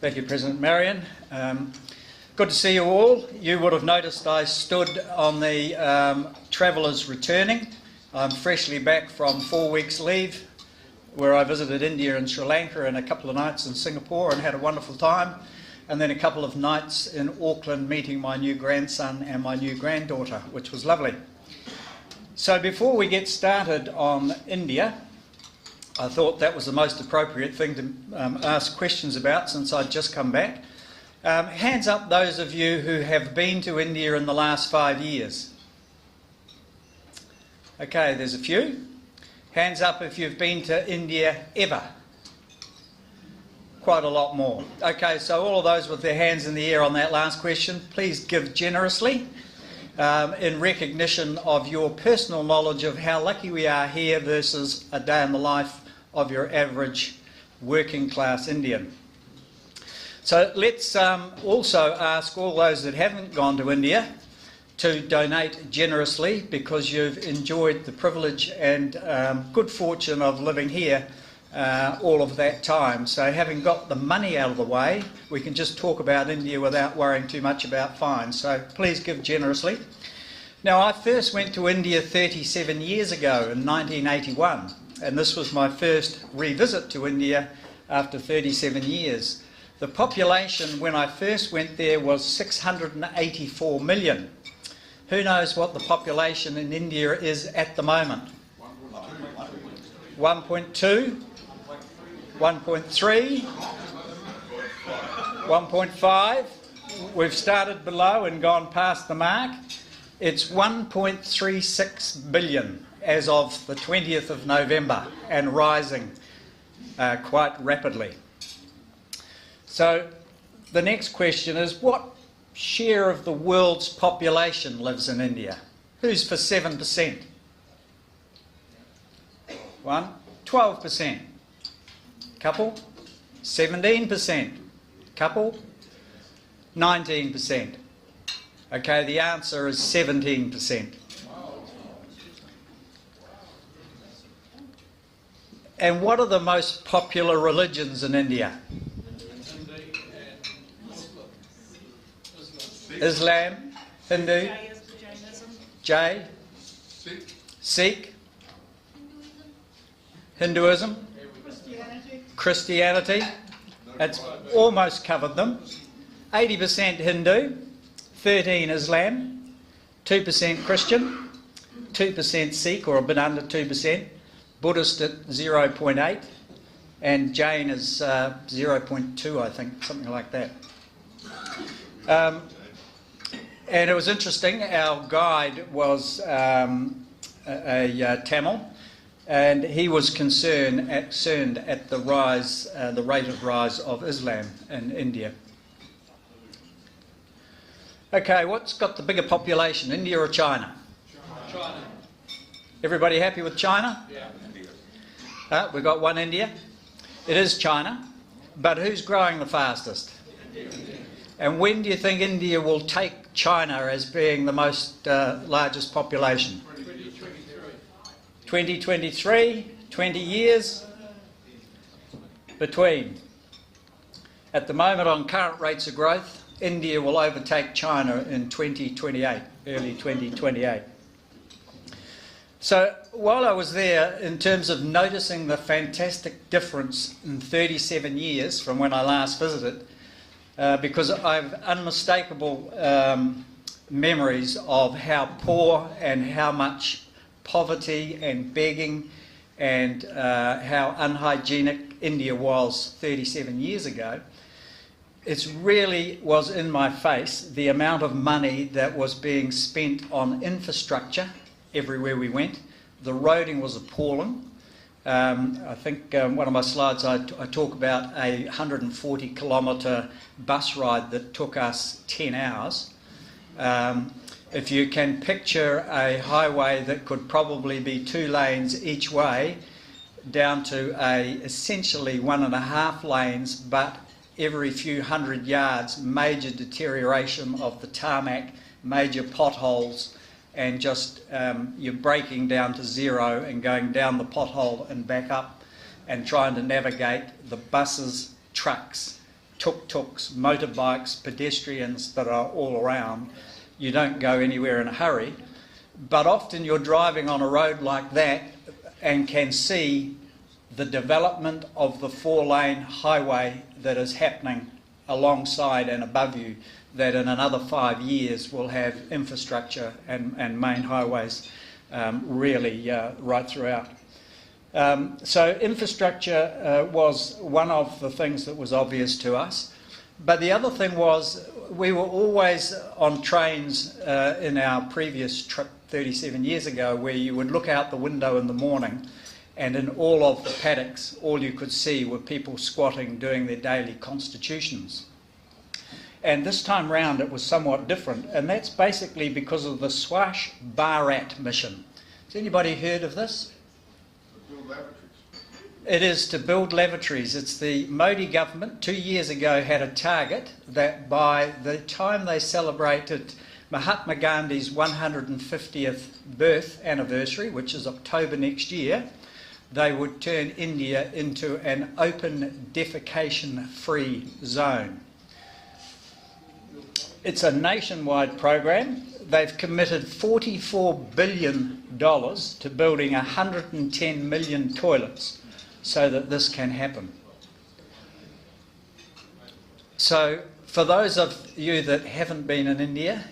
Thank you, President Marion. Good to see you all. You would have noticed I stood on the travellers returning. I'm freshly back from 4 weeks leave where I visited India and Sri Lanka and a couple of nights in Singapore and had a wonderful time, and then a couple of nights in Auckland meeting my new grandson and my new granddaughter, which was lovely. So before we get started on India, I thought that was the most appropriate thing to ask questions about since I'd just come back. Hands up those of you who have been to India in the last 5 years. Okay, there's a few. Hands up if you've been to India ever. Quite a lot more. Okay, so all of those with their hands in the air on that last question, please give generously in recognition of your personal knowledge of how lucky we are here versus a day in the life of your average working class Indian. So let's also ask all those that haven't gone to India to donate generously, because you've enjoyed the privilege and good fortune of living here all of that time. So having got the money out of the way, we can just talk about India without worrying too much about fines. So please give generously. Now, I first went to India 37 years ago in 1981. And this was my first revisit to India after 37 years. The population when I first went there was 684 million. Who knows what the population in India is at the moment? 1.2, 1.3, 1.5. We've started below and gone past the mark. It's 1.36 billion. As of the 20th of November, and rising quite rapidly. So the next question is, what share of the world's population lives in India? Who's for 7%? 12%. Couple? 17%. Couple? 19%. Okay, the answer is 17%. And what are the most popular religions in India? Islam, Hindu, Jai, Sikh, Hinduism, Christianity. That's almost covered them. 80% Hindu, 13% Islam, 2% Christian, 2% Sikh, or a bit under 2%. Buddhist at 0.8, and Jain is 0.2, I think, something like that. And it was interesting, our guide was a Tamil, and he was concerned at the rise, the rate of rise of Islam in India. Okay, what's got the bigger population, India or China? China. Everybody happy with China? Yeah. We've got one India. It is China, but who's growing the fastest? And when do you think India will take China as being the most largest population? 2023, 20 years between. At the moment, on current rates of growth, India will overtake China in 2028, early 2028. So while I was there, in terms of noticing the fantastic difference in 37 years from when I last visited, because I have unmistakable memories of how poor and how much poverty and begging and how unhygienic India was 37 years ago, it really was in my face the amount of money that was being spent on infrastructure everywhere we went. The roading was appalling. I think one of my slides I talk about a 140-kilometre bus ride that took us 10 hours. If you can picture a highway that could probably be 2 lanes each way, down to essentially 1.5 lanes, but every few hundred yards, major deterioration of the tarmac, major potholes, and just you're braking down to zero and going down the pothole and back up and trying to navigate the buses, trucks tuk-tuks, motorbikes, pedestrians that are all around. You don't go anywhere in a hurry. But often you're driving on a road like that and can see the development of the 4-lane highway that is happening alongside and above you, that in another 5 years will have infrastructure and main highways really right throughout. So infrastructure was one of the things that was obvious to us. But the other thing was we were always on trains in our previous trip 37 years ago, where you would look out the window in the morning and in all of the paddocks all you could see were people squatting doing their daily constitutions. And this time round it was somewhat different, and that's basically because of the Swash Bharat mission. Has anybody heard of this? It is to build lavatories. It's the Modi government 2 years ago had a target that by the time they celebrated Mahatma Gandhi's 150th birth anniversary, which is October next year, they would turn India into an open defecation-free zone. It's a nationwide program. They've committed $44 billion to building 110 million toilets so that this can happen. So for those of you that haven't been in India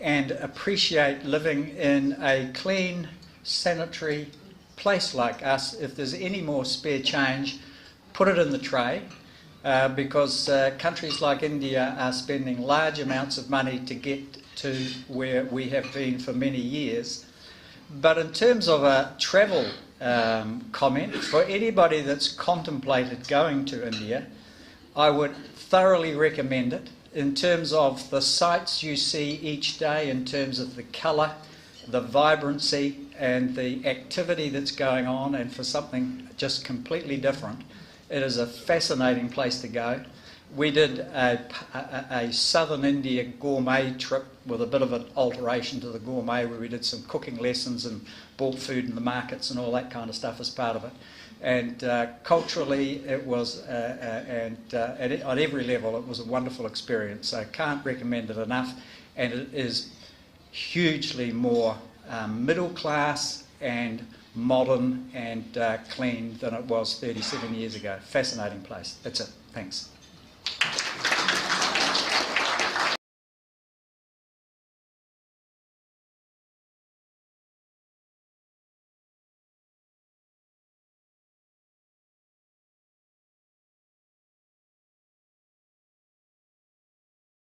and appreciate living in a clean, sanitary place like us, if there's any more spare change, put it in the tray, because countries like India are spending large amounts of money to get to where we have been for many years. But in terms of a travel comment, for anybody that's contemplated going to India, I would thoroughly recommend it in terms of the sights you see each day, in terms of the colour, the vibrancy and the activity that's going on, and for something just completely different. It is a fascinating place to go. We did a southern India gourmet trip with a bit of an alteration to the gourmet, where we did some cooking lessons and bought food in the markets and all that kind of stuff as part of it. And culturally it was, on every level, it was a wonderful experience. So I can't recommend it enough, and it is hugely more middle class and modern and clean than it was 37 years ago. Fascinating place. That's it. Thanks.